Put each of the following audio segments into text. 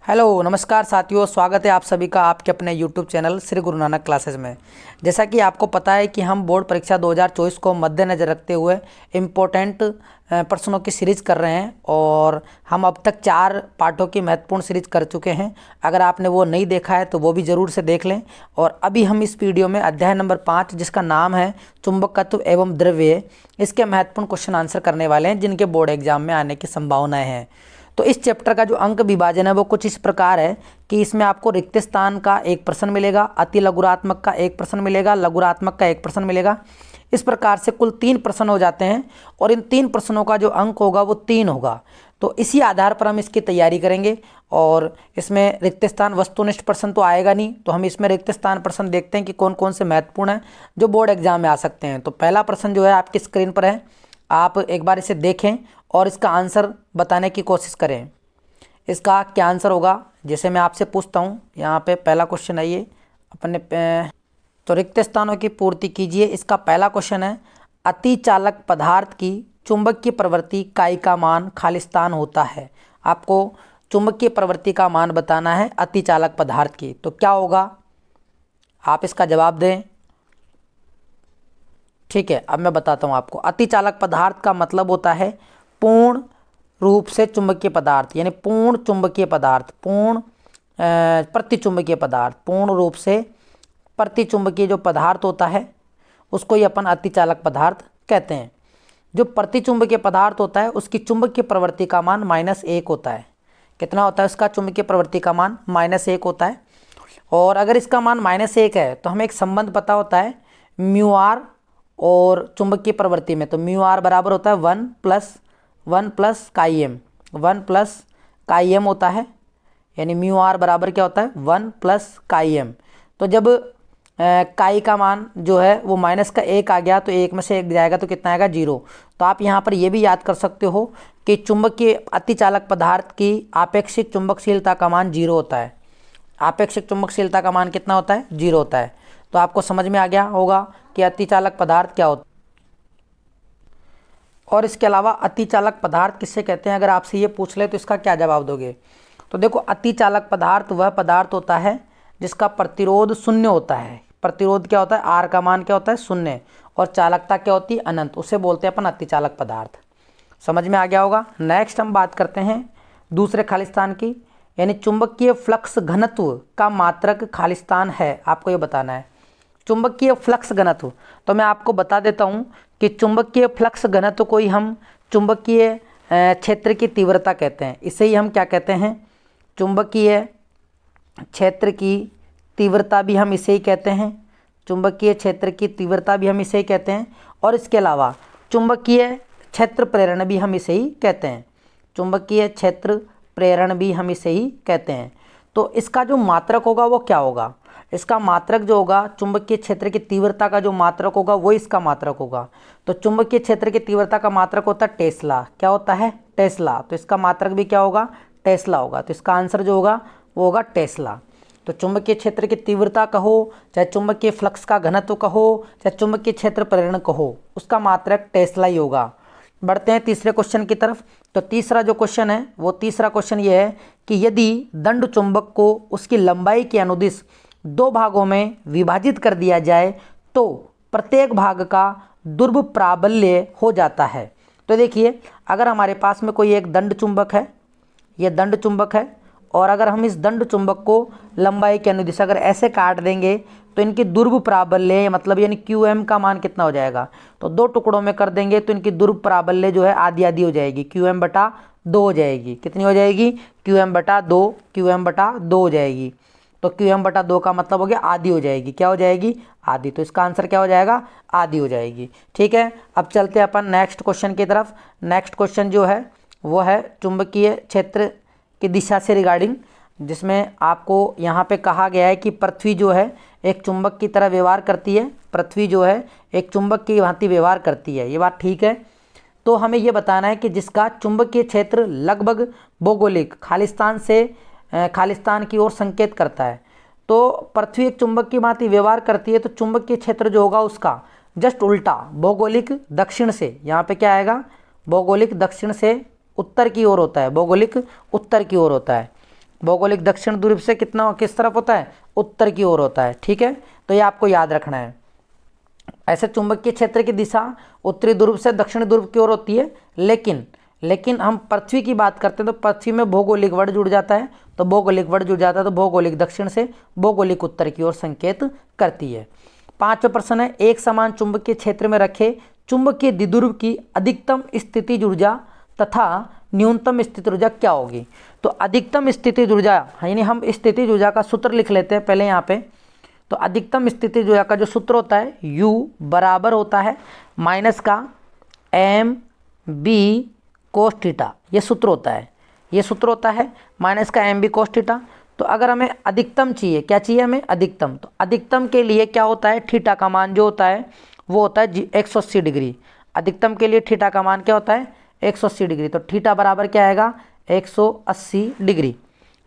Hello नमस्कार साथियों, स्वागत है आप सभी का आपके अपने YouTube channel Shri Guru Nanak classes में। जैसा कि आपको पता है कि हम बोर्ड परीक्षा 2024 को मद्देनज़र रखते हुए इम्पोर्टेंट प्रश्नों की सीरीज कर रहे हैं और हम अब तक 4 पार्टों की महत्वपूर्ण सीरीज कर चुके हैं। अगर आपने वो नहीं देखा है तो वो भी ज़रूर से देख लें। और अभी हम इस वीडियो में अध्याय नंबर 5 जिसका नाम है चुंबकत्व एवं द्रव्य, इसके महत्वपूर्ण क्वेश्चन आंसर करने वाले हैं जिनके बोर्ड एग्जाम में आने की संभावनाएँ हैं। तो इस चैप्टर का जो अंक विभाजन है वो कुछ इस प्रकार है कि इसमें आपको रिक्त स्थान का एक प्रश्न मिलेगा, अति लघुरात्मक का एक प्रश्न मिलेगा, लघुरात्मक का एक प्रश्न मिलेगा। इस प्रकार से कुल 3 प्रश्न हो जाते हैं और इन 3 प्रश्नों का जो अंक होगा वो 3 होगा। तो इसी आधार पर हम इसकी तैयारी करेंगे। और इसमें रिक्त स्थान वस्तुनिष्ठ प्रश्न तो आएगा नहीं, तो हम इसमें रिक्त स्थान प्रश्न देखते हैं कि कौन कौन से महत्वपूर्ण हैं जो बोर्ड एग्जाम में आ सकते हैं। तो पहला प्रश्न जो है आपकी स्क्रीन पर है, आप एक बार इसे देखें और इसका आंसर बताने की कोशिश करें। इसका क्या आंसर होगा, जैसे मैं आपसे पूछता हूँ। यहाँ पे पहला क्वेश्चन है ये अपने तो रिक्त स्थानों की पूर्ति कीजिए। इसका पहला क्वेश्चन है, अति चालक पदार्थ की चुंबकीय प्रवृत्ति काई का मान खालिस्तान होता है। आपको चुंबकीय प्रवृत्ति का मान बताना है अति चालक पदार्थ की, तो क्या होगा, आप इसका जवाब दें। ठीक है, अब मैं बताता हूँ आपको। अति चालक पदार्थ का मतलब होता है पूर्ण रूप से चुंबकीय पदार्थ, यानी पूर्ण चुंबकीय पदार्थ, पूर्ण प्रतिचुंबकीय पदार्थ, पूर्ण रूप से प्रतिचुंबकीय जो पदार्थ होता है उसको ही अपन अति चालक पदार्थ कहते हैं। जो प्रतिचुंबकीय पदार्थ होता है उसकी चुंबकीय प्रवृत्ति का मान -1 होता है। कितना होता है उसका चुंबकीय प्रवृत्ति का मान? -1 होता है। और अगर इसका मान -1 है तो हमें एक संबंध पता होता है म्यू आर और चुंबकीय प्रवृत्ति में। तो म्यू आर बराबर होता है 1 plus chi M, 1 plus chi M होता है, यानी म्यू आर बराबर क्या होता है 1 प्लस काई एम। तो जब काई का मान जो है वो -1 आ गया तो 1 में से 1 जाएगा तो कितना आएगा 0। तो आप यहाँ पर ये भी याद कर सकते हो कि चुंबकीय अतिचालक पदार्थ की आपेक्षिक चुंबकशीलता का मान 0 होता है। आपेक्षिक चुंबकशीलता का मान कितना होता है? 0 होता है। तो आपको समझ में आ गया होगा कि अतिचालक पदार्थ क्या होता है। और इसके अलावा अतिचालक पदार्थ किससे कहते हैं, अगर आपसे ये पूछ ले तो इसका क्या जवाब दोगे? तो देखो, अतिचालक पदार्थ वह पदार्थ होता है जिसका प्रतिरोध 0 होता है। प्रतिरोध क्या होता है? आर का मान क्या होता है? 0। और चालकता क्या होती है? अनंत। उसे बोलते हैं अपन अतिचालक पदार्थ। समझ में आ गया होगा। नेक्स्ट हम बात करते हैं दूसरे खालिस्तान की, यानी चुंबकीय फ्लक्स घनत्व का मात्रक खालिस्तान है। आपको ये बताना है चुंबकीय फ्लक्स घनत्व। तो मैं आपको बता देता हूँ कि चुंबकीय फ्लक्स घनत्व को ही हम चुंबकीय क्षेत्र की तीव्रता कहते हैं। इसे ही हम क्या कहते हैं? चुंबकीय क्षेत्र की तीव्रता भी हम इसे ही कहते हैं। चुंबकीय क्षेत्र की तीव्रता भी हम इसे ही कहते हैं। और इसके अलावा चुंबकीय क्षेत्र प्रेरण भी हम इसे ही कहते हैं। चुंबकीय क्षेत्र प्रेरण भी हम इसे ही कहते हैं। तो इसका जो मात्रक होगा वो क्या होगा? इसका मात्रक जो होगा, चुंबकीय क्षेत्र की तीव्रता का जो मात्रक होगा वो इसका मात्रक होगा। तो चुंबकीय क्षेत्र की तीव्रता का मात्रक होता है टेस्ला। क्या होता है? टेस्ला। तो इसका मात्रक भी क्या होगा? टेस्ला होगा। तो इसका आंसर जो होगा वो होगा टेस्ला। तो चुंबकीय क्षेत्र की तीव्रता कहो, चाहे चुंबकीय फ्लक्स का घनत्व कहो, चाहे चुंबकीय क्षेत्र प्रेरण कहो, उसका मात्रक टेस्ला ही होगा। बढ़ते हैं तीसरे क्वेश्चन की तरफ। तो तीसरा जो क्वेश्चन है वो तीसरा क्वेश्चन ये है कि यदि दंड चुंबक को उसकी लंबाई के अनुदिश 2 भागों में विभाजित कर दिया जाए तो प्रत्येक भाग का ध्रुव प्राबल्य हो जाता है। तो देखिए, अगर हमारे पास में कोई एक दंड चुंबक है, ये दंड चुंबक है, और अगर हम इस दंड चुंबक को लंबाई के अनुदिश अगर ऐसे काट देंगे तो इनकी ध्रुव प्राबल्य मतलब यानी QM का मान कितना हो जाएगा? तो 2 टुकड़ों में कर देंगे तो इनकी ध्रुव प्राबल्य जो है आधी आधी हो जाएगी, QM/2 हो जाएगी। कितनी हो जाएगी? QM/2 हो जाएगी। तो QM/2 का मतलब हो गया आधी हो जाएगी। क्या हो जाएगी? आधी। तो इसका आंसर क्या हो जाएगा? आधी हो जाएगी। ठीक है, अब चलते हैं अपन नेक्स्ट क्वेश्चन की तरफ। नेक्स्ट क्वेश्चन जो है वो है चुंबकीय क्षेत्र की दिशा से रिगार्डिंग, जिसमें आपको यहाँ पे कहा गया है कि पृथ्वी जो है एक चुंबक की तरह व्यवहार करती है। पृथ्वी जो है एक चुंबक की भांति व्यवहार करती है। ये बात ठीक है। तो हमें ये बताना है कि जिसका चुंबकीय क्षेत्र लगभग भौगोलिक खालिस्तान की ओर संकेत करता है। तो पृथ्वी एक चुंबक की भांति व्यवहार करती है, तो चुंबकीय क्षेत्र जो होगा उसका जस्ट उल्टा भौगोलिक दक्षिण से, यहाँ पे क्या आएगा? भौगोलिक दक्षिण से उत्तर की ओर होता है। भौगोलिक उत्तर की ओर होता है। भौगोलिक दक्षिण ध्रुव से कितना किस तरफ होता है, उत्तर की ओर होता है। ठीक है, तो ये आपको याद रखना है। ऐसे चुंबकीय क्षेत्र की दिशा उत्तरी ध्रुव से दक्षिण ध्रुव की ओर होती है, लेकिन हम पृथ्वी की बात करते हैं तो पृथ्वी में भौगोलिक वर्ड जुड़ जाता है, तो भौगोलिक वर्ड जुड़ जाता है तो भौगोलिक दक्षिण से भौगोलिक उत्तर की ओर संकेत करती है। 5वां प्रश्न है, एक समान चुंबकीय क्षेत्र में रखे चुंबकीय द्विध्रुव की अधिकतम स्थितिज ऊर्जा तथा न्यूनतम स्थितिज ऊर्जा क्या होगी। तो अधिकतम स्थितिज ऊर्जा, यानी हम स्थितिज ऊर्जा का सूत्र लिख लेते हैं पहले यहाँ पे। तो अधिकतम स्थितिज ऊर्जा का जो सूत्र होता है U बराबर होता है माइनस का mb कोस थीटा, ये सूत्र होता है, ये सूत्र होता है माइनस का mb कोस थीटा। तो अगर हमें अधिकतम चाहिए, क्या चाहिए हमें, अधिकतम, तो अधिकतम के लिए क्या होता है, थीटा का मान जो होता है वो होता है 180 डिग्री। अधिकतम के लिए थीटा का मान क्या होता है, 180 डिग्री। तो थीटा बराबर क्या आएगा, 180 डिग्री।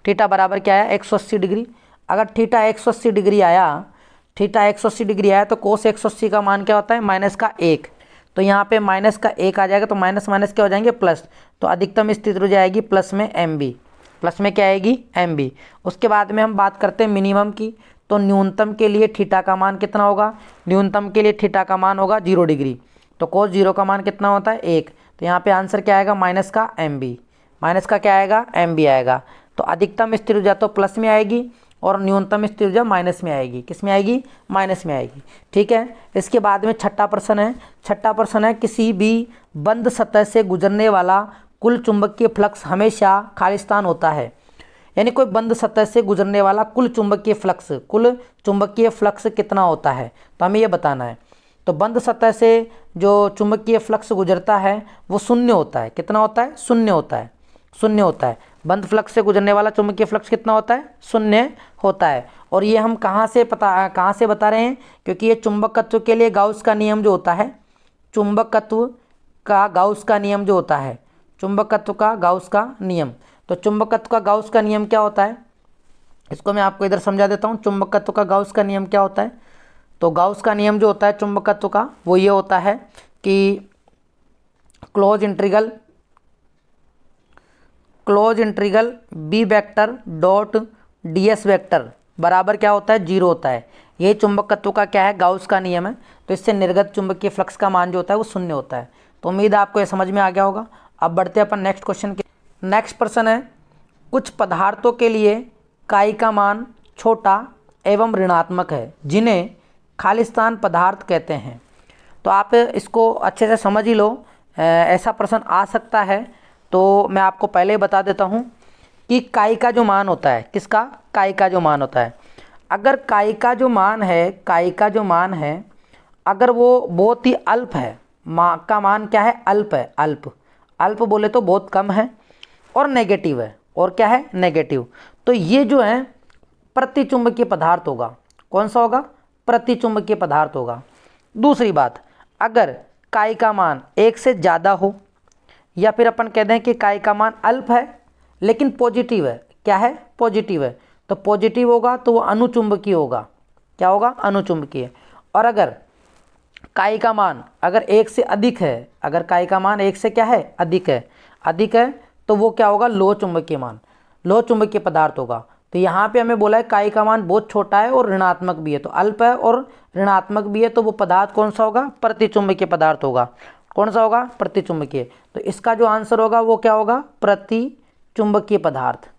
थीटा बराबर क्या है, 180 डिग्री। अगर थीटा 180 डिग्री आया, थीटा 180 डिग्री आया तो कोस 180 का मान क्या होता है, माइनस का 1। तो यहाँ पे माइनस का 1 आ जाएगा, तो माइनस माइनस क्या हो जाएंगे, प्लस। तो अधिकतम स्थिति हो जाएगी प्लस में mb, प्लस में क्या आएगी, mb। उसके बाद में हम बात करते हैं मिनिमम की। तो न्यूनतम के लिए थीटा का मान कितना होगा, न्यूनतम के लिए थीटा का मान होगा 0 डिग्री। तो कोस 0 का मान कितना होता है, 1। तो यहाँ पे आंसर क्या आएगा, माइनस का mb, माइनस का क्या आएगा, mb आएगा। तो अधिकतम स्थिर ऊर्जा तो प्लस में आएगी और न्यूनतम स्थिर ऊर्जा माइनस में आएगी। किस में आएगी, माइनस में आएगी। ठीक है, इसके बाद में छठा प्रश्न है। छठा प्रश्न है, किसी भी बंद सतह से गुजरने वाला कुल चुंबकीय फ्लक्स हमेशा खालिस्तान होता है। यानी कोई बंद सतह से गुजरने वाला कुल चुंबकीय फ्लक्स कितना होता है, तो हमें ये बताना है। तो बंद सतह से जो चुंबकीय फ्लक्स गुजरता है वो शून्य होता है। कितना होता है, शून्य होता है, शून्य होता है। बंद फ्लक्स से गुजरने वाला चुंबकीय फ्लक्स कितना होता है, शून्य होता है। और ये हम कहाँ से बता रहे हैं, क्योंकि ये चुंबकत्व के लिए गाउस का नियम जो होता है, चुंबकत्व का गाउस का नियम जो होता है, चुंबकत्व का गाउस का नियम। तो चुंबकत्व का गाउस का नियम क्या होता है, इसको मैं आपको इधर समझा देता हूँ। चुंबकत्व का गाउस का नियम क्या होता है, तो गाउस का नियम जो होता है चुंबकत्व का, वो ये होता है कि close integral B vector dot ds vector बराबर क्या होता है, 0 होता है। ये चुंबकत्व का क्या है, गाउस का नियम है। तो इससे निर्गत चुंबकीय फ्लक्स का मान जो होता है वो शून्य होता है। तो उम्मीद है आपको ये समझ में आ गया होगा। अब बढ़ते हैं अपन नेक्स्ट क्वेश्चन के। नेक्स्ट प्रश्न है, कुछ पदार्थों के लिए काई का मान छोटा एवं ऋणात्मक है जिन्हें खालिस्तान पदार्थ कहते हैं। तो आप इसको अच्छे से समझ ही लो, ऐसा प्रश्न आ सकता है। तो मैं आपको पहले ही बता देता हूँ कि काई का जो मान होता है, किसका, काई का जो मान होता है, अगर काई का जो मान है अगर वो बहुत ही अल्प है, का मान क्या है, अल्प है, अल्प बोले तो बहुत कम है, और नेगेटिव है, और क्या है, नेगेटिव, तो ये जो है प्रतिचुंबकीय पदार्थ होगा। कौन सा होगा, प्रतिचुंबकीय पदार्थ होगा। दूसरी बात, अगर काई का मान 1 से ज़्यादा हो, या फिर अपन कह दें कि काई का मान अल्प है लेकिन पॉजिटिव है, क्या है, पॉजिटिव है, तो पॉजिटिव होगा तो वो अनुचुंबकीय होगा। क्या होगा, अनुचुंबकीय। और अगर काई का मान अगर 1 से अधिक है, अगर काई का मान 1 से क्या है, अधिक है, तो वो क्या होगा, लोह चुंबकीय पदार्थ होगा। तो यहाँ पे हमें बोला है काई का मान बहुत छोटा है और ऋणात्मक भी है, तो अल्प है और ऋणात्मक भी है, तो वो पदार्थ कौन सा होगा, प्रतिचुंबकीय पदार्थ होगा। कौन सा होगा, प्रतिचुंबकीय। तो इसका जो आंसर होगा वो क्या होगा, प्रतिचुंबकीय पदार्थ।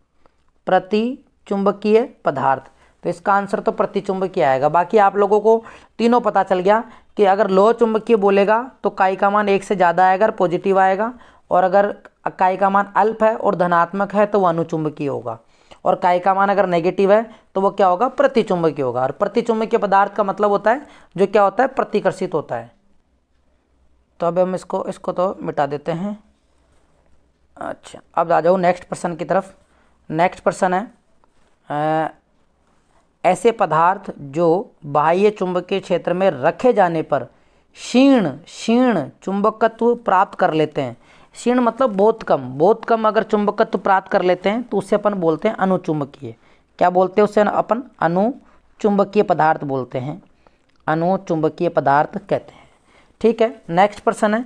तो इसका आंसर तो प्रतिचुंबकीय आएगा। बाकी आप लोगों को तीनों पता चल गया कि अगर लोह चुंबकीय बोलेगा तो काई का मान 1 से ज़्यादा आएगा, पॉजिटिव आएगा, और अगर काई का मान अल्प है और धनात्मक है तो वो अनुचुंबकीय होगा, और काई का मान अगर नेगेटिव है तो वो क्या होगा, प्रतिचुंबकीय होगा। और प्रतिचुंबकीय पदार्थ का मतलब होता है जो क्या होता है, प्रतिकर्षित होता है। तो अब हम इसको तो मिटा देते हैं। अच्छा, अब आ जाओ नेक्स्ट प्रश्न की तरफ। नेक्स्ट प्रश्न है, ऐसे पदार्थ जो बाह्य चुंबकीय क्षेत्र में रखे जाने पर क्षीण चुंबकत्व प्राप्त कर लेते हैं। क्षीण मतलब बहुत कम अगर चुंबकत्व प्राप्त कर लेते हैं तो उससे अपन बोलते हैं अनुचुंबकीय। क्या बोलते हैं उससे, अपन अनुचुंबकीय पदार्थ बोलते हैं, अनुचुंबकीय पदार्थ कहते हैं। ठीक है, नेक्स्ट प्रश्न है,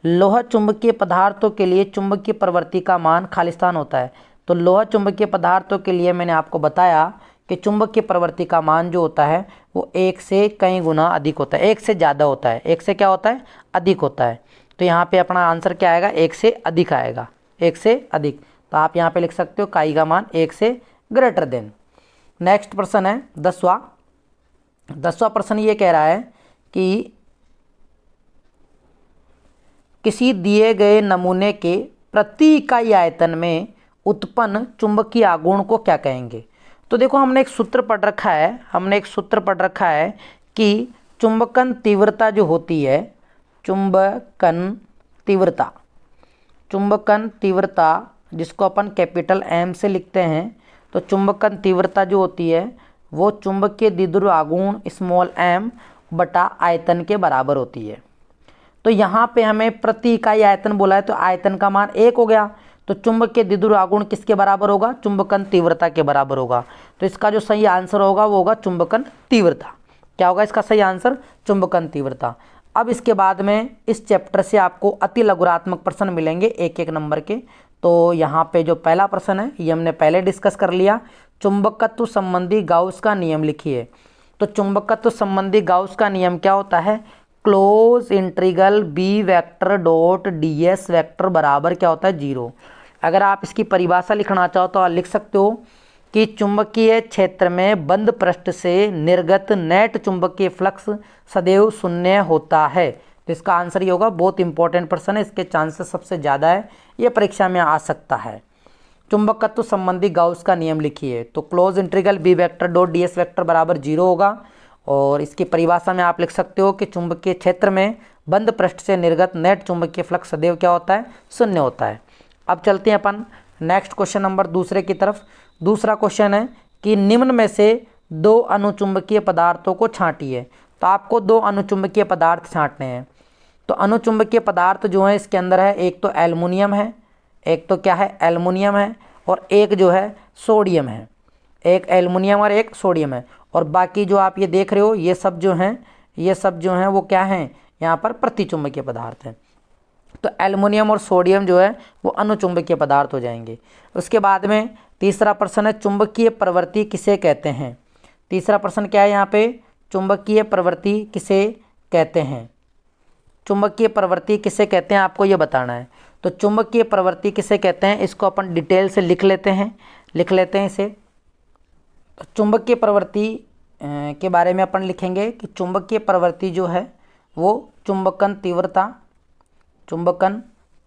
लोह चुंबकीय पदार्थों के लिए चुंबकीय प्रवृत्ति का मान खालिस्तान होता है। तो लोह चुंबकीय पदार्थों के लिए मैंने आपको बताया कि चुंबकीय प्रवृत्ति का मान जो होता है वो 1 से कई गुना अधिक होता है, 1 से ज़्यादा होता है, 1 से क्या होता है, अधिक होता है। तो यहाँ पे अपना आंसर क्या आएगा, 1 से अधिक आएगा, 1 से अधिक। तो आप यहाँ पे लिख सकते हो काई का मान 1 से ग्रेटर देन। नेक्स्ट प्रश्न है 10वां प्रश्न ये कह रहा है कि किसी दिए गए नमूने के प्रति इकाई आयतन में उत्पन्न चुंबकीय आघूर्ण को क्या कहेंगे। तो देखो हमने एक सूत्र पढ़ रखा है कि चुंबकन तीव्रता जो होती है, चुंबकन तीव्रता जिसको अपन कैपिटल एम से लिखते हैं, तो चुंबकन तीव्रता जो होती है वो चुंबकीय द्विध्रुव आघूर्ण स्मॉल एम बटा आयतन के बराबर होती है। तो यहाँ पे हमें प्रति इकाई आयतन बोला है, तो आयतन का मान 1 हो गया, तो चुंबकीय द्विध्रुव आघूर्ण किसके बराबर होगा, चुंबकन तीव्रता के बराबर होगा। तो इसका जो सही आंसर होगा वो होगा चुंबकन तीव्रता। क्या होगा इसका सही आंसर, चुंबकन तीव्रता। अब इसके बाद में इस चैप्टर से आपको अति लघुरात्मक प्रश्न मिलेंगे 1-1 नंबर के। तो यहाँ पे जो पहला प्रश्न है ये हमने पहले डिस्कस कर लिया, चुंबकत्व संबंधी गाउस का नियम लिखिए। तो चुंबकत्व संबंधी गाउस का नियम क्या होता है, close integral B vector dot D S vector बराबर क्या होता है, 0। अगर आप इसकी परिभाषा लिखना चाहो तो आप लिख सकते हो कि चुंबकीय क्षेत्र में बंद पृष्ठ से निर्गत नेट चुंबकीय फ्लक्स सदैव शून्य होता है। तो इसका आंसर ये होगा, बहुत इंपॉर्टेंट प्रश्न है, इसके चांसेस सबसे ज़्यादा है, ये परीक्षा में आ सकता है। चुंबकत्व संबंधी गाउस का नियम लिखिए। तो close integral B vector dot D S vector बराबर 0 होगा। और इसकी परिभाषा में आप लिख सकते हो कि चुंबकीय क्षेत्र में बंद पृष्ठ से निर्गत नेट चुंबकीय फ्लक्स सदैव क्या होता है, शून्य होता है। अब चलते हैं अपन नेक्स्ट क्वेश्चन नंबर दूसरे की तरफ। दूसरा क्वेश्चन है कि निम्न में से 2 अनुचुंबकीय पदार्थों को छांटिए। तो आपको 2 अनुचुंबकीय पदार्थ छांटने हैं। तो अनुचुंबकीय पदार्थ जो है इसके अंदर है, एक तो एल्युमिनियम है, एक तो क्या है, एल्युमिनियम है, और एक जो है सोडियम है। एक एल्युमिनियम और एक सोडियम है, और बाकी जो आप ये देख रहे हो ये सब जो हैं वो क्या हैं, यहाँ पर प्रतिचुंबकीय पदार्थ हैं। तो एल्युमिनियम और सोडियम जो है वो अनुचुंबकीय पदार्थ हो जाएंगे। उसके बाद में तीसरा प्रश्न है, चुंबकीय प्रवृत्ति किसे कहते हैं। तीसरा प्रश्न क्या है यहाँ पे, चुंबकीय प्रवृत्ति किसे कहते हैं। चुंबकीय प्रवृत्ति किसे कहते हैं आपको ये बताना है। तो चुंबकीय प्रवृत्ति किसे कहते हैं इसको अपन डिटेल से लिख लेते हैं इसे। तो चुंबकीय प्रवृत्ति के बारे में अपन लिखेंगे कि चुंबकीय प्रवृत्ति जो है वो चुंबकन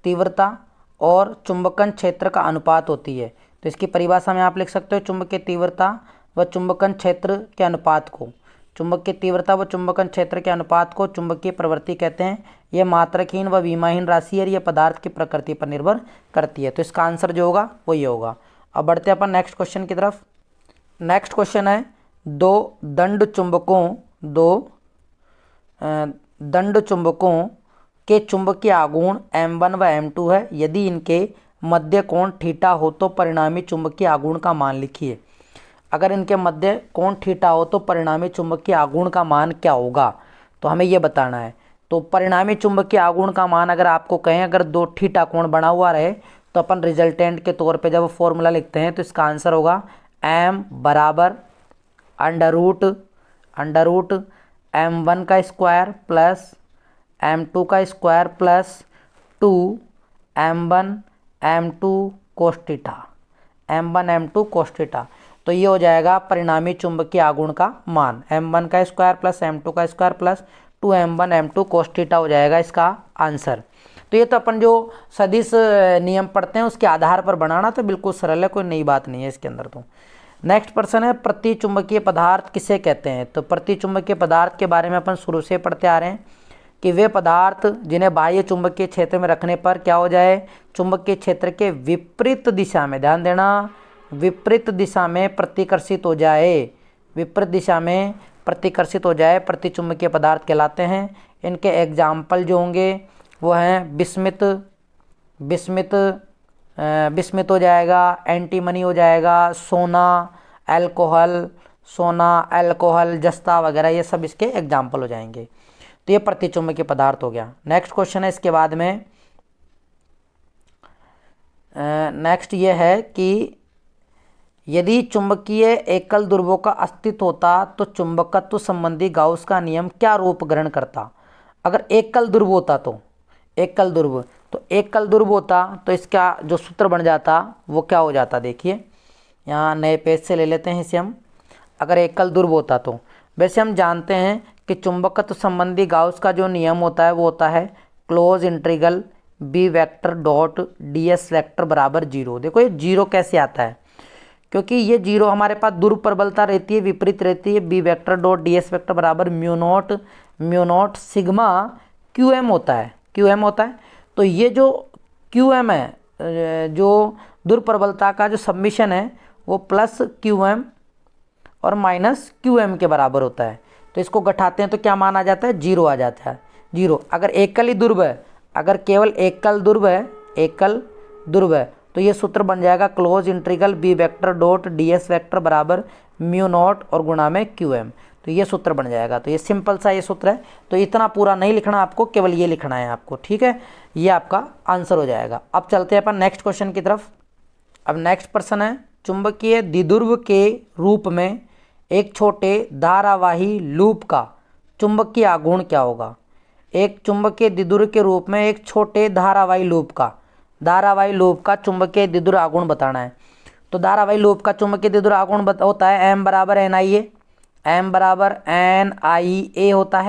तीव्रता और चुंबकन क्षेत्र का अनुपात होती है। तो इसकी परिभाषा में आप लिख सकते हो, चुंबकीय तीव्रता व चुंबकन क्षेत्र के अनुपात को, चुंबकीय तीव्रता व चुंबकन क्षेत्र के अनुपात को चुंबकीय प्रवृत्ति कहते हैं। यह मात्रकहीन व विमाहीन राशि है, यह पदार्थ की प्रकृति पर निर्भर करती है। तो इसका आंसर जो होगा वो ये होगा। अब बढ़ते हैं अपन नेक्स्ट क्वेश्चन की तरफ। नेक्स्ट क्वेश्चन है, 2 दंड चुंबकों के चुंबकीय आघूर्ण M1 व M2 है। यदि इनके मध्य कोण थीटा हो तो परिणामी चुंबकीय आघूर्ण का मान लिखिए। अगर इनके मध्य कोण थीटा हो तो परिणामी चुंबकीय आघूर्ण का मान क्या होगा, तो हमें ये बताना है। तो परिणामी चुंबकीय आघूर्ण का मान अगर आपको कहें, अगर 2 थीटा कोण बना हुआ रहे तो अपन रिजल्टेंट के तौर पे जब फॉर्मूला लिखते हैं तो इसका आंसर होगा M बराबर अंडर रूट M1 का स्क्वायर प्लस M2 का square plus 2 M1 M2 cos theta. तो ये हो जाएगा परिणामी चुंबकीय आघूर्ण का मान, M1 का स्क्वायर प्लस M2 का square plus 2 M1 M2 cos theta हो जाएगा इसका आंसर। तो ये तो अपन जो सदिश नियम पढ़ते हैं उसके आधार पर बनाना, तो बिल्कुल सरल है, कोई नई बात नहीं है इसके अंदर। तो नेक्स्ट प्रश्न है, प्रतिचुंबकीय पदार्थ किसे कहते हैं। तो प्रतिचुंबकीय पदार्थ के बारे में अपन शुरू से पढ़ते आ रहे हैं कि वे पदार्थ जिन्हें बाह्य चुंबकीय क्षेत्र में रखने पर क्या हो जाए, चुंबकीय क्षेत्र के विपरीत दिशा में, ध्यान देना, विपरीत दिशा में प्रतिकर्षित हो जाए, प्रतिचुंबकीय पदार्थ कहलाते हैं। इनके एग्जाम्पल जो होंगे वो हैं बिस्मित हो जाएगा, एंटीमनी हो जाएगा, सोना, अल्कोहल, जस्ता वगैरह, ये सब इसके एग्जाम्पल हो जाएंगे। तो ये प्रतिचुंबकीय पदार्थ हो गया। नेक्स्ट क्वेश्चन है इसके बाद में नेक्स्ट ये है कि यदि चुंबकीय एकल ध्रुवों का अस्तित्व होता तो चुंबकत्व संबंधी गाउस का नियम क्या रूप ग्रहण करता। अगर एकल ध्रुव होता तो एकल ध्रुव होता तो इसका जो सूत्र बन जाता वो क्या हो जाता। देखिए यहाँ नए पेज से ले लेते हैं इसे हम। अगर एकल ध्रुव होता तो वैसे हम जानते हैं कि चुंबकत्व संबंधी गाउस का जो नियम होता है वो होता है close integral B vector dot D S vector बराबर जीरो। देखो ये जीरो कैसे आता है, क्योंकि ये जीरो हमारे पास ध्रुव प्रबलता रहती है, विपरीत रहती है। B vector dot D S vector बराबर mu naught sigma Q M होता है। तो ये जो क्यू एम है, जो ध्रुव प्रबलता का जो सबमिशन है वो प्लस क्यू एम और माइनस क्यू एम के बराबर होता है। तो इसको घटाते हैं तो क्या मान आ जाता है, जीरो आ जाता है। जीरो अगर एकल ही ध्रुव है, अगर केवल एकल ध्रुव है तो ये सूत्र बन जाएगा close integral B vector dot D S vector बराबर म्यू नॉट और गुणा में क्यू एम। तो ये सूत्र बन जाएगा। तो ये सिंपल सा ये सूत्र है, तो इतना पूरा नहीं लिखना आपको, केवल ये लिखना है आपको, ठीक है। ये आपका आंसर हो जाएगा। अब चलते हैं अपन नेक्स्ट क्वेश्चन की तरफ। अब नेक्स्ट प्रश्न है, चुंबकीय द्विध्रुव के रूप में एक छोटे धारावाही लूप का चुंबकीय आघूर्ण क्या होगा। एक चुंबकीय द्विध्रुव के रूप में एक छोटे धारावाही लूप का चुंबकीय द्विध्रुव आघूर्ण बताना है। तो धारावाही लूप का चुंबकीय द्विध्रुव आघूर्ण होता है एम बराबर एन आई ए होता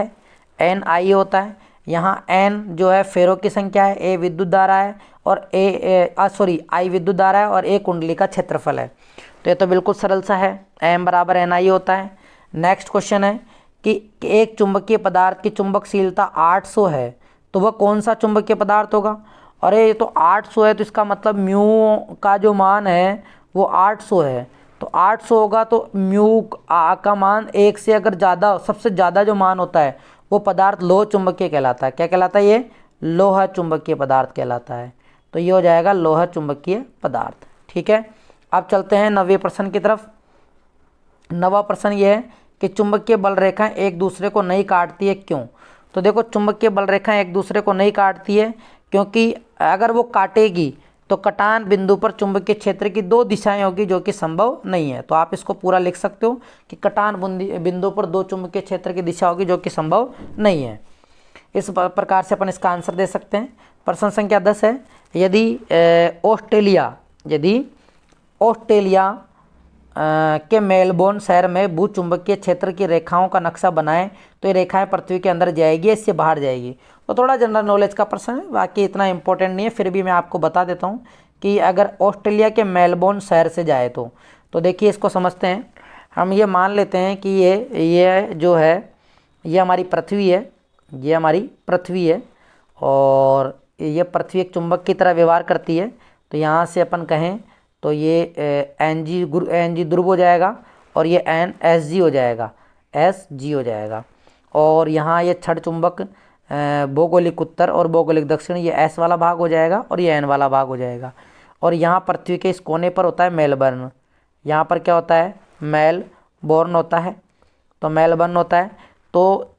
है। यहाँ एन जो है फेरों की संख्या है, ए विद्युत धारा है और आई विद्युत धारा है और ए कुंडली का क्षेत्रफल है। तो ये तो बिल्कुल सरल सा है, एम बराबर एन आई होता है। नेक्स्ट क्वेश्चन है कि एक चुंबकीय पदार्थ की चुंबकशीलता 800 है तो वह कौन सा चुंबकीय पदार्थ होगा। अरे ये तो 800 है तो इसका मतलब म्यू का जो मान है वो 800 है। तो 800 होगा तो म्यू का मान 1 से अगर ज़्यादा, सबसे ज़्यादा जो मान होता है वो पदार्थ लोह चुंबकीय कहलाता है। क्या कहलाता है, ये लोहा चुंबकीय पदार्थ कहलाता है। तो ये हो जाएगा लोहा चुंबकीय पदार्थ, ठीक है। अब चलते हैं 9वें प्रश्न की तरफ। 9वां प्रश्न ये है कि चुंबकीय बल रेखाएं एक दूसरे को नहीं काटती है, क्यों। तो देखो चुंबकीय बल रेखाएं एक दूसरे को नहीं काटती है क्योंकि अगर वो काटेगी तो कटान बिंदु पर चुंबकीय क्षेत्र की 2 दिशाएं होगी जो कि संभव नहीं है। तो आप इसको पूरा लिख सकते हो कि कटान बिंदु पर 2 चुंबकीय क्षेत्र की दिशा होगी जो कि संभव नहीं है। इस प्रकार से अपन इसका आंसर दे सकते हैं। प्रश्न संख्या 10 है, यदि ऑस्ट्रेलिया के मेलबोर्न शहर में भूचुंबकीय क्षेत्र की रेखाओं का नक्शा बनाएं तो ये रेखाएं पृथ्वी के अंदर जाएगी, इससे बाहर जाएगी। तो थोड़ा जनरल नॉलेज का प्रश्न है, बाकी इतना इंपॉर्टेंट नहीं है, फिर भी मैं आपको बता देता हूँ कि अगर ऑस्ट्रेलिया के मेलबोर्न शहर से जाए तो देखिए इसको समझते हैं। हम ये मान लेते हैं कि ये जो है ये हमारी पृथ्वी है और ये पृथ्वी एक चुंबक की तरह व्यवहार करती है। तो यहाँ से अपन कहें तो ये एन जी ध्रुव हो जाएगा और ये एन एस जी हो जाएगा। और यहाँ ये छड़ चुंबक भौगोलिक उत्तर और भौगोलिक दक्षिण, ये एस वाला भाग हो जाएगा और ये एन वाला भाग हो जाएगा। और यहाँ पृथ्वी के इस कोने पर होता है मेलबर्न। यहाँ पर क्या होता है, मेलबोर्न होता है। तो मेलबर्न होता है। तो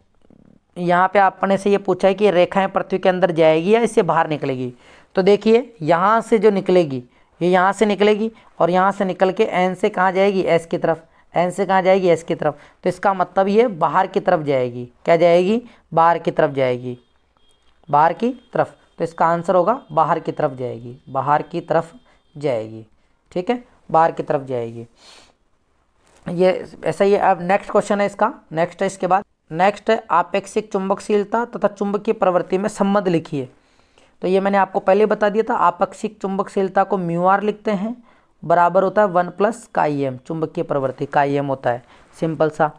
यहाँ पे आपने से ये पूछा है कि रेखाएं पृथ्वी के अंदर जाएगी या इससे बाहर निकलेगी। तो देखिए यहाँ से जो निकलेगी ये यहाँ से निकलेगी और यहाँ से निकल के एन से कहाँ जाएगी, एस की तरफ। एन से कहाँ जाएगी, एस की तरफ। तो इसका मतलब ये बाहर की तरफ जाएगी। क्या जाएगी, बाहर की तरफ जाएगी, बाहर की तरफ। तो इसका आंसर होगा बाहर की तरफ जाएगी, ठीक है, बाहर की तरफ जाएगी। ये ऐसा ही। अब नेक्स्ट क्वेश्चन है इसका, नेक्स्ट है इसके बाद नेक्स्ट है आपेक्षिक चुंबकशीलता तथा चुंबकीय प्रवृत्ति में संबंध लिखिए। तो ये मैंने आपको पहले बता दिया था, आपेक्षिक चुंबकशीलता को म्यू आर लिखते हैं, बराबर होता है 1 प्लस काई एम। चुंबकीय प्रवृत्ति काई एम होता है, सिंपल सा।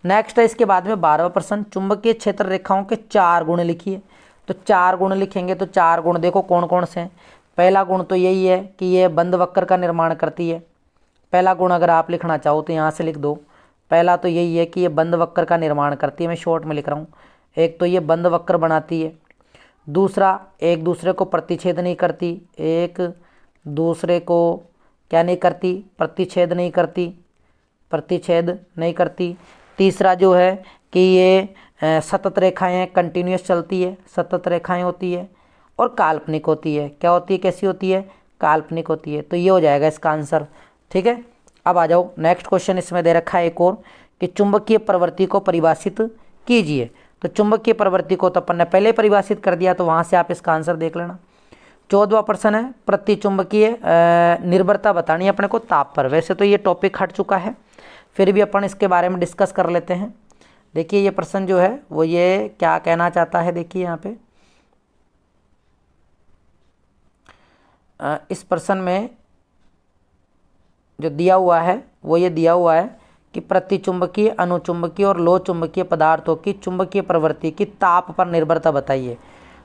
नेक्स्ट है इसके बाद में 12वां प्रश्न, चुंबकीय क्षेत्र रेखाओं के 4 गुण लिखिए। तो 4 गुण लिखेंगे तो 4 गुण देखो कौन कौन से हैं। पहला गुण तो यही है कि ये बंद वक्र का निर्माण करती है। पहला गुण अगर आप लिखना चाहो तो यहाँ से लिख दो। पहला तो यही है कि ये बंद वक्र का निर्माण करती है, मैं शॉर्ट में लिख रहा हूँ। एक तो ये बंद वक्र बनाती है। दूसरा, एक दूसरे को प्रतिच्छेद नहीं करती, एक दूसरे को क्या नहीं करती, प्रतिच्छेद नहीं करती। तीसरा जो है कि ये सतत रेखाएं हैं, कंटिन्यूस चलती है, सतत रेखाएं होती है और काल्पनिक होती है। क्या होती है, कैसी होती है, काल्पनिक होती है। तो ये हो जाएगा इसका आंसर। ठीक है, अब आ जाओ नेक्स्ट क्वेश्चन। इसमें दे रखा है एक और कि चुंबकीय प्रवृत्ति को परिभाषित कीजिए। तो चुंबकीय प्रवृत्ति को तो अपन ने पहले परिभाषित कर दिया, तो वहाँ से आप इसका आंसर देख लेना। 14वां प्रश्न है प्रतिचुंबकीय निर्भरता बतानी है अपने को ताप पर। वैसे तो ये टॉपिक हट चुका है, फिर भी अपन इसके बारे में डिस्कस कर लेते हैं। देखिए ये प्रश्न जो है वो ये क्या कहना चाहता है, देखिए यहाँ पे इस प्रश्न में जो दिया हुआ है वो ये दिया हुआ है कि प्रतिचुंबकीय, अनुचुंबकीय और लो चुंबकीय पदार्थों की चुंबकीय प्रवृत्ति की ताप पर निर्भरता बताइए।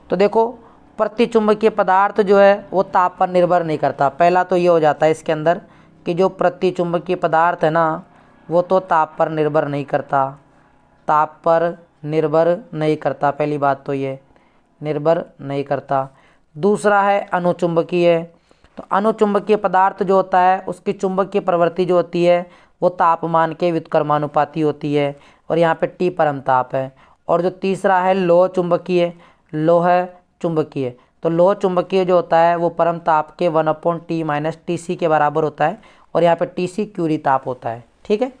तो देखो प्रतिचुंबकीय पदार्थ जो है वो ताप पर निर्भर नहीं करता। पहला तो ये हो जाता है इसके अंदर कि जो प्रतिचुंबकीय पदार्थ है ना वो तो ताप पर निर्भर नहीं करता, ताप पर निर्भर नहीं करता। पहली बात तो ये निर्भर नहीं करता। दूसरा है अनुचुंबकीय। तो अनुचुंबकीय पदार्थ जो होता है उसकी चुंबकीय प्रवृत्ति जो होती है वो तापमान के व्युत्क्रमानुपाती होती है, और यहाँ पे T परम ताप है। और जो तीसरा है लोह चुंबकीय, लोह चुंबकीय। तो लोह चुंबकीय जो होता है वो परम ताप के 1/T - TC के बराबर होता है, और यहाँ पे TC क्यूरी ताप होता है। ठीक है,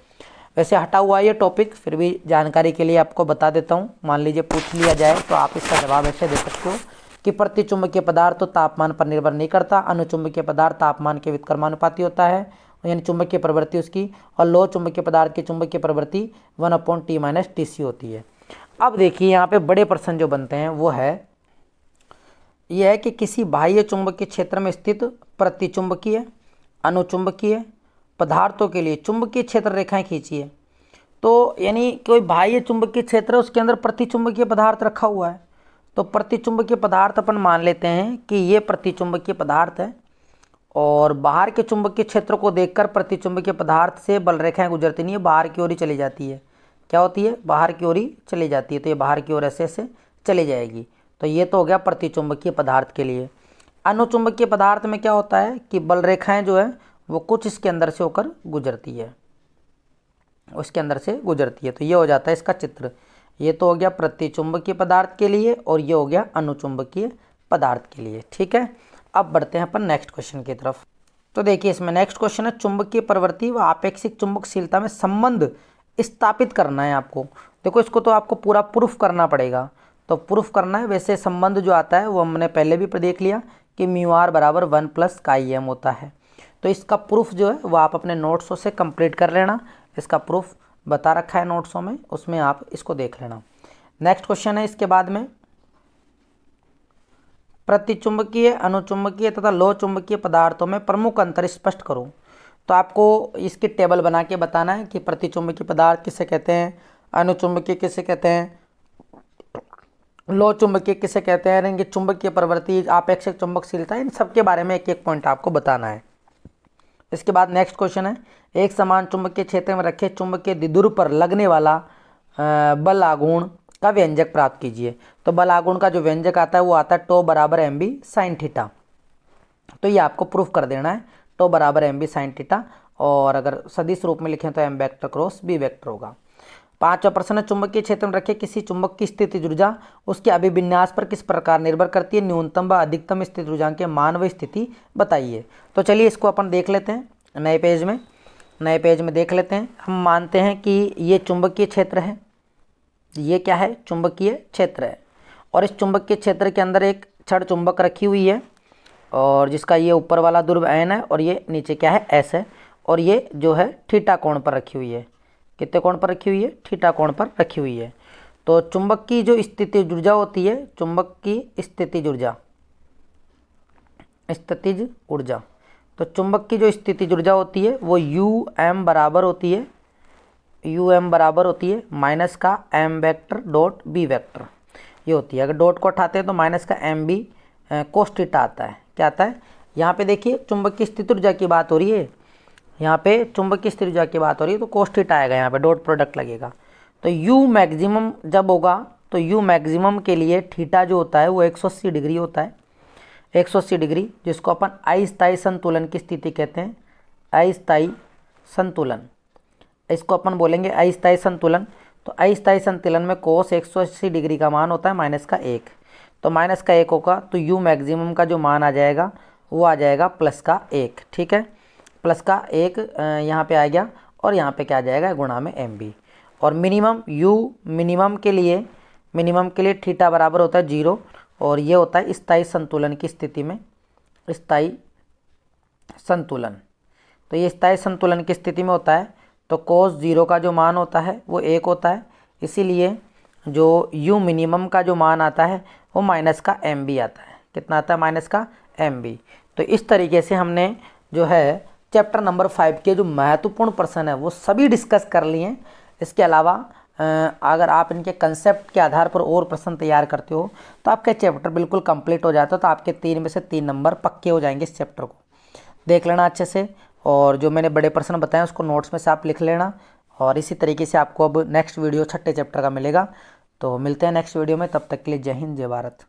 वैसे हटा हुआ ये टॉपिक, फिर भी जानकारी के लिए आपको बता देता हूँ। मान लीजिए पूछ लिया जाए तो आप इसका जवाब ऐसे दे सकते हो कि प्रतिचुंबकीय पदार्थ तो तापमान पर निर्भर नहीं करता, अनुचुंबकीय पदार्थ तापमान के व्युत्क्रमानुपाती होता है, यानी चुंबकीय प्रवृत्ति उसकी, और लोह चुंबकीय पदार्थ की चुंबकीय प्रवृत्ति 1/T - TC होती है। अब देखिए यहाँ पे बड़े प्रश्न जो बनते हैं वो है यह है कि किसी बाह्य चुंबकीय क्षेत्र में स्थित प्रतिचुंबकीय, अनुचुंबकीय पदार्थों के लिए चुंबकीय क्षेत्र रेखाएं खींचिए। तो यानी कोई बाह्य चुंबकीय क्षेत्र है उसके अंदर प्रतिचुंबकीय पदार्थ रखा हुआ है। तो प्रतिचुंबकीय पदार्थ अपन मान लेते हैं कि ये प्रतिचुंबकीय पदार्थ है, और बाहर के चुंबकीय क्षेत्र को देखकर प्रतिचुंबकीय पदार्थ से बल रेखाएं गुजरती नहीं है, बाहर की ओर ही चली जाती है। क्या होती है? बाहर की ओर ही चली जाती है। तो ये बाहर की ओर ऐसे ऐसे चली जाएगी। तो ये तो हो गया प्रतिचुंबकीय पदार्थ के लिए। अनुचुंबकीय पदार्थ में क्या होता है कि बल रेखाएं जो है वो कुछ इसके अंदर से होकर गुजरती है, उसके अंदर से गुजरती है। तो ये हो जाता है इसका चित्र। ये तो हो गया प्रतिचुंबकीय पदार्थ के लिए, और ये हो गया अनुचुंबकीय पदार्थ के लिए। ठीक है, अब बढ़ते हैं अपन नेक्स्ट क्वेश्चन की तरफ। तो देखिए इसमें नेक्स्ट क्वेश्चन है चुंबकीय प्रवृत्ति व आपेक्षिक चुंबकशीलता में संबंध स्थापित करना है आपको। देखो इसको तो आपको पूरा प्रूफ करना पड़ेगा। तो प्रूफ करना है, वैसे संबंध जो आता है वो हमने पहले भी देख लिया कि μr = 1 + χm होता है। तो इसका प्रूफ जो है वो आप अपने नोट्सों से कंप्लीट कर लेना। इसका प्रूफ बता रखा है नोट्सों में, उसमें आप इसको देख लेना। नेक्स्ट क्वेश्चन है इसके बाद में प्रतिचुंबकीय, अनुचुंबकीय तथा लोह चुंबकीय पदार्थों में प्रमुख अंतर स्पष्ट करो। तो आपको इसकी टेबल बना के बताना है कि प्रतिचुंबकीय पदार्थ किसे कहते हैं, अनुचुंबकीय किसे कहते हैं, लोह चुंबकीय किसे कहते हैं, इनकी चुंबकीय प्रवृत्ति, आपेक्षिक चुंबकशीलता, इन सब के बारे में एक एक पॉइंट आपको बताना है। इसके बाद नेक्स्ट क्वेश्चन है एक समान चुंबकीय क्षेत्र में रखे चुंबकीय द्विध्रुव पर लगने वाला बल आघूर्ण का व्यंजक प्राप्त कीजिए। तो बल आघूर्ण का जो व्यंजक आता है वो आता है τ = mb sin θ। तो ये आपको प्रूफ कर देना है, τ = mb sin θ, और अगर सदिश रूप में लिखें तो m vector cross b vector होगा। 5वां प्रश्न है चुंबकीय क्षेत्र में रखे किसी चुंबक की स्थिति ऊर्जा उसके अभिविन्यास पर किस प्रकार निर्भर करती है, न्यूनतम व अधिकतम स्थिति ऊर्जा के मान व स्थिति बताइए। तो चलिए इसको अपन देख लेते हैं नए पेज में देख लेते हैं। हम मानते हैं कि ये चुंबकीय क्षेत्र है, ये क्या है, चुंबकीय क्षेत्र है, और इस चुंबकीय क्षेत्र के अंदर एक छड़ चुंबक रखी हुई है, और जिसका ये ऊपर वाला ध्रुव N है और ये नीचे क्या है, S है, और ये जो है थीटा कोण पर रखी हुई है। कितने कोण पर रखी हुई है? थीटा कोण पर रखी हुई है। तो चुंबक की जो स्थितिज ऊर्जा होती है, चुंबक की स्थितिज ऊर्जा, तो चुंबक की जो स्थितिज ऊर्जा होती है वो UM बराबर होती है, माइनस का m vector dot b vector, ये होती है। अगर डॉट को उठाते हैं तो माइनस का mb cos θ आता है। क्या आता है? यहाँ पे देखिए चुंबक की स्थिति ऊर्जा की बात हो रही है, यहाँ पे चुंबक की स्थिति ऊर्जा की बात हो रही है, तो cos θ आएगा, यहाँ पे डॉट प्रोडक्ट लगेगा। तो u मैक्सिमम जब होगा तो u मैक्सिमम के लिए थीटा जो होता है वो 180 डिग्री होता है, 180 डिग्री, जिसको अपन अस्थायी संतुलन की स्थिति कहते हैं। अस्थायी संतुलन, इसको अपन बोलेंगे अस्थायी संतुलन। तो अस्थायी संतुलन में कोस 180 डिग्री का मान होता है -1। तो -1 होगा तो u मैक्सिमम का जो मान आ जाएगा वो आ जाएगा प्लस का 1, ठीक है। प्लस का 1 यहाँ पे आ गया और यहाँ पे क्या आ जाएगा गुणा में MB। और मिनिमम मिनिमम के लिए थीटा बराबर होता है 0 और ये होता है स्थायी संतुलन की स्थिति में, स्थायी संतुलन। तो ये स्थायी संतुलन की स्थिति में होता है तो cos 0 का जो मान होता है वो 1 होता है, इसीलिए जो u मिनिमम का जो मान आता है वो माइनस का MB आता है। कितना आता है? माइनस का MB। तो इस तरीके से हमने जो है चैप्टर नंबर 5 के जो महत्वपूर्ण प्रश्न है वो सभी डिस्कस कर लिए हैं। इसके अलावा अगर आप इनके कंसेप्ट के आधार पर और प्रश्न तैयार करते हो तो आपका चैप्टर बिल्कुल कंप्लीट हो जाता है। तो आपके 3 में से 3 नंबर पक्के हो जाएंगे। इस चैप्टर को देख लेना अच्छे से और जो मैंने बड़े प्रश्न बताए उसको नोट्स में से आप लिख लेना। और इसी तरीके से आपको अब नेक्स्ट वीडियो 6ठे चैप्टर का मिलेगा। तो मिलते हैं नेक्स्ट वीडियो में, तब तक के लिए जय हिंद जय भारत।